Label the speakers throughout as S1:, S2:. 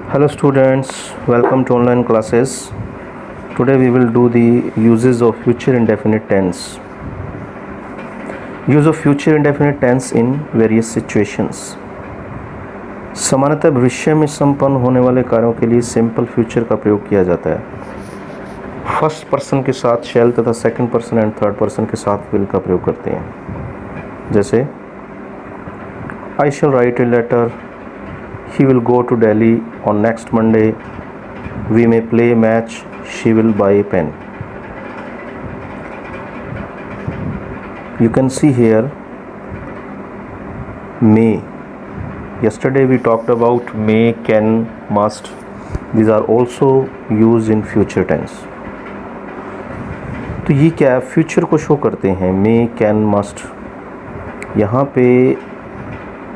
S1: Hello students, welcome to online classes. Today we will do the uses of future indefinite tense. Use of future indefinite tense in various situations. सामान्यतः भविष्य में संपन्न होने वाले कार्यों के लिए सिंपल फ्यूचर का प्रयोग किया जाता है। फर्स्ट पर्सन के साथ शैल तथा second person and third person के साथ विल का प्रयोग करते हैं। जैसे I shall write a letter, he will go to Delhi on next Monday, we may play match, she will buy a pen. You can see here may. Yesterday we talked about may, can, must. These are also used in future tense. तो ये क्या future को show करते हैं, मे, can, must. यहाँ पे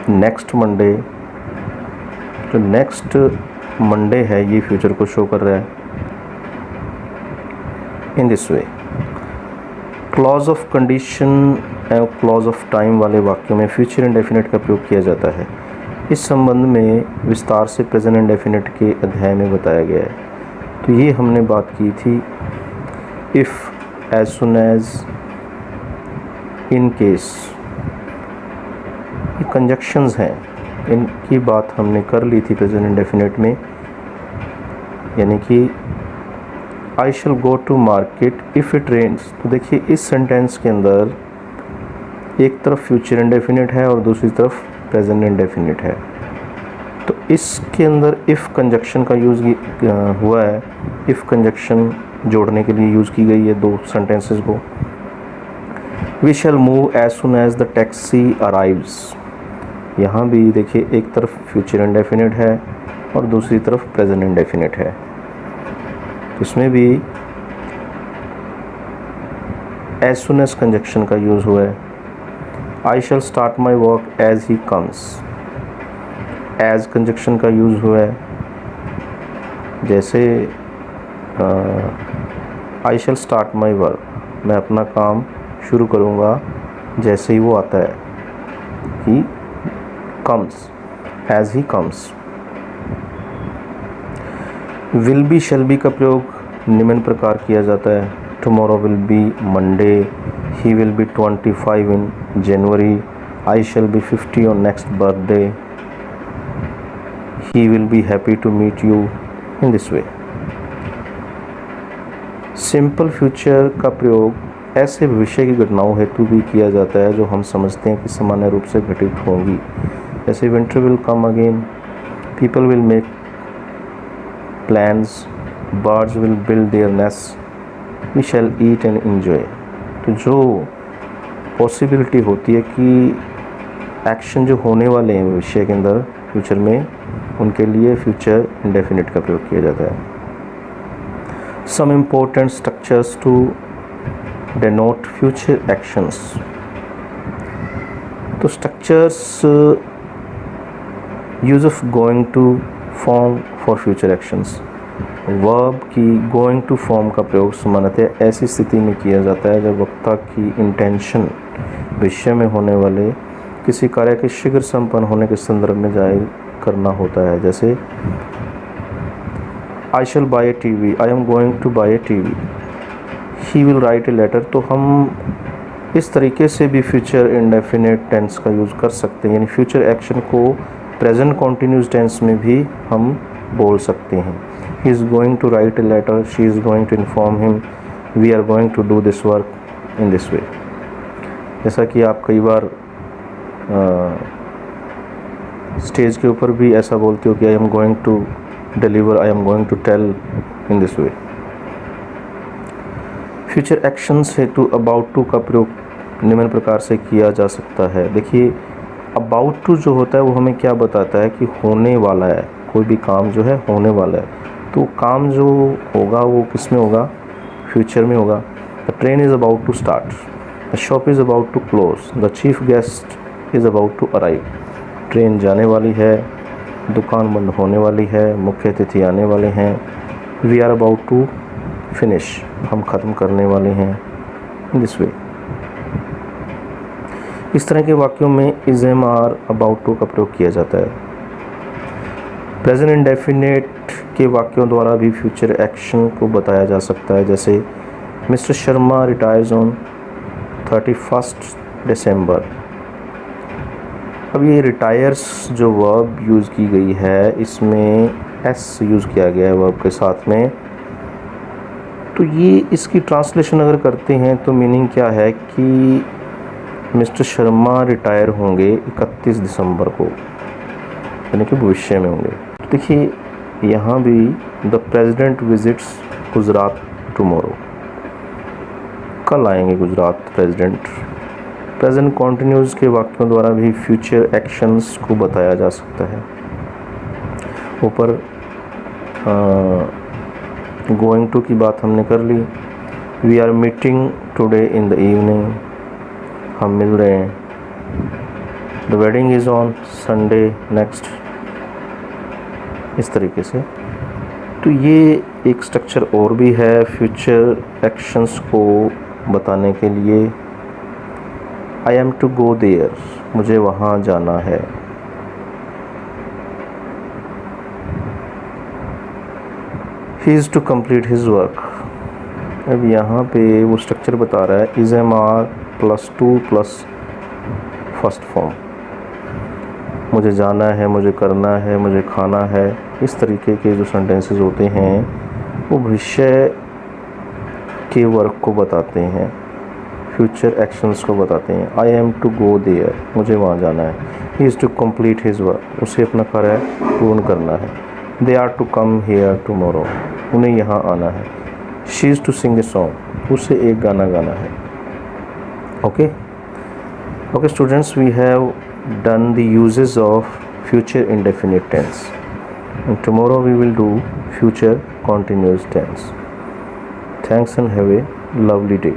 S1: next Monday, जो next Monday है ये फ्यूचर को शो कर रहा है। इन this way clause of condition and clause of time वाले वाक्यों में फ्यूचर इंडेफिनिट का प्रयोग किया जाता है। इस संबंध में विस्तार से प्रेजेंट इंडेफिनिट के अध्याय में बताया गया है। तो ये हमने बात की थी if, as soon as, in case, ये कंजक्शंस हैं, इनकी बात हमने कर ली थी प्रेजेंट इंडेफिनिट में। यानी कि I shall go to market if it rains. तो देखिए इस सेंटेंस के अंदर एक तरफ फ्यूचर इंडेफिनिट है और दूसरी तरफ प्रेजेंट इंडेफिनिट है। तो इसके अंदर इफ़ कंजक्शन का यूज़ हुआ है। इफ़ कंजक्शन जोड़ने के लिए यूज़ की गई है दो सेंटेंसेस को। We shall move as soon as the taxi arrives. यहाँ भी देखिए एक तरफ फ्यूचर इंडेफिनिट है और दूसरी तरफ प्रेजेंट इंडेफिनिट है। इसमें भी एज सुन एज कंजक्शन का यूज़ हुआ है। I shall start my work as he comes. As conjunction का यूज़ हुआ है। जैसे I shall start my work, मैं अपना काम शुरू करूँगा जैसे ही वो आता है। ही comes, as he comes. will be shall be का प्रयोग निम्न प्रकार किया जाता है। tomorrow will be Monday, he will be 25 in January, I shall be 50 on next birthday, he will be happy to meet you, in this way. Simple future का प्रयोग ऐसे भविष्य की घटनाओं हेतु भी किया जाता है जो हम समझते हैं कि सामान्य रूप से घटित होंगी। जैसे winter will come again, people will make plans, birds will build their nest, we shall eat and enjoy. तो जो पॉसिबिलिटी होती है कि एक्शन जो होने वाले हैं भविष्य के अंदर फ्यूचर में, उनके लिए फ्यूचर इंडेफिनिट का प्रयोग किया जाता है। Some important structures to denote future actions. तो structures use of going to form for future actions. Verb की गोइंग टू फॉर्म का प्रयोग सामान्यतः ऐसी स्थिति में किया जाता है जब वक्ता की इंटेंशन भविष्य में होने वाले किसी कार्य के शीघ्र संपन्न होने के संदर्भ में जाहिर करना होता है। जैसे I shall buy a TV, I am going to buy a TV, he will write a letter. तो हम इस तरीके से भी फ्यूचर इंडेफिनिट टेंस का यूज़ कर सकते हैं। यानी फ्यूचर एक्शन को प्रेजेंट कॉन्टिन्यूस टेंस में भी हम बोल सकते हैं। He is going to write a letter, she is going to inform him, we are going to do this work in this वे। जैसा कि आप कई बार स्टेज के ऊपर भी ऐसा बोलते हो कि I am going to deliver, I am going to tell, in this way. Future actions हेतु अबाउट टू का प्रयोग निम्न प्रकार से किया जा सकता है। देखिए अबाउट टू जो होता है वो हमें क्या बताता है कि होने वाला है, कोई भी काम जो है होने वाला है। तो काम जो होगा वो किस में होगा, फ्यूचर में होगा। The train is about to start, the shop is about to close, the chief guest is about to arrive. Train जाने वाली है, दुकान बंद होने वाली है, मुख्य अतिथि आने वाले हैं, we are about to finish, हम ख़त्म करने वाले हैं, इन दिस वे। इस तरह के वाक्यों में is, am, are, about to का प्रयोग किया जाता है। प्रेजेंट इंडेफिनेट के वाक्यों द्वारा भी फ्यूचर एक्शन को बताया जा सकता है, जैसे मिस्टर शर्मा रिटायर्स ऑन 31 दिसंबर। अब ये रिटायर्स जो वर्ब यूज़ की गई है, इसमें एस यूज़ किया गया है वर्ब के साथ में। तो ये इसकी ट्रांसलेशन अगर करते हैं तो मीनिंग क्या है कि मिस्टर शर्मा रिटायर होंगे 31 दिसंबर को, यानी कि भविष्य में होंगे। देखिए यहाँ भी the president visits Gujarat tomorrow, कल आएंगे गुजरात प्रेसिडेंट। प्रेजेंट कॉन्टिन्यूज़ के वाक्यों द्वारा भी फ्यूचर एक्शंस को बताया जा सकता है। ऊपर गोइंग टू की बात हमने कर ली। We are meeting today in the evening, हम मिल रहे हैं। The wedding is on Sunday next, इस तरीके से। तो ये एक स्ट्रक्चर और भी है फ्यूचर एक्शंस को बताने के लिए। I am to go there, मुझे वहाँ जाना है। He is to complete his work. अब यहाँ पे वो स्ट्रक्चर बता रहा है is am are +2 plus first form. मुझे जाना है, मुझे करना है, मुझे खाना है। इस तरीके के जो सेंटेंसेस होते हैं वो भविष्य के वर्क को बताते हैं, फ्यूचर एक्शंस को बताते हैं। I am to go there, मुझे वहाँ जाना है। He is to complete his work, उसे अपना कार्य पूर्ण करना है। They are to come here tomorrow, उन्हें यहाँ आना है। She is to sing a song, उसे एक गाना गाना है। Okay okay students, we have done the uses of future indefinite tense, and tomorrow we will do future continuous tense. Thanks and have a lovely day.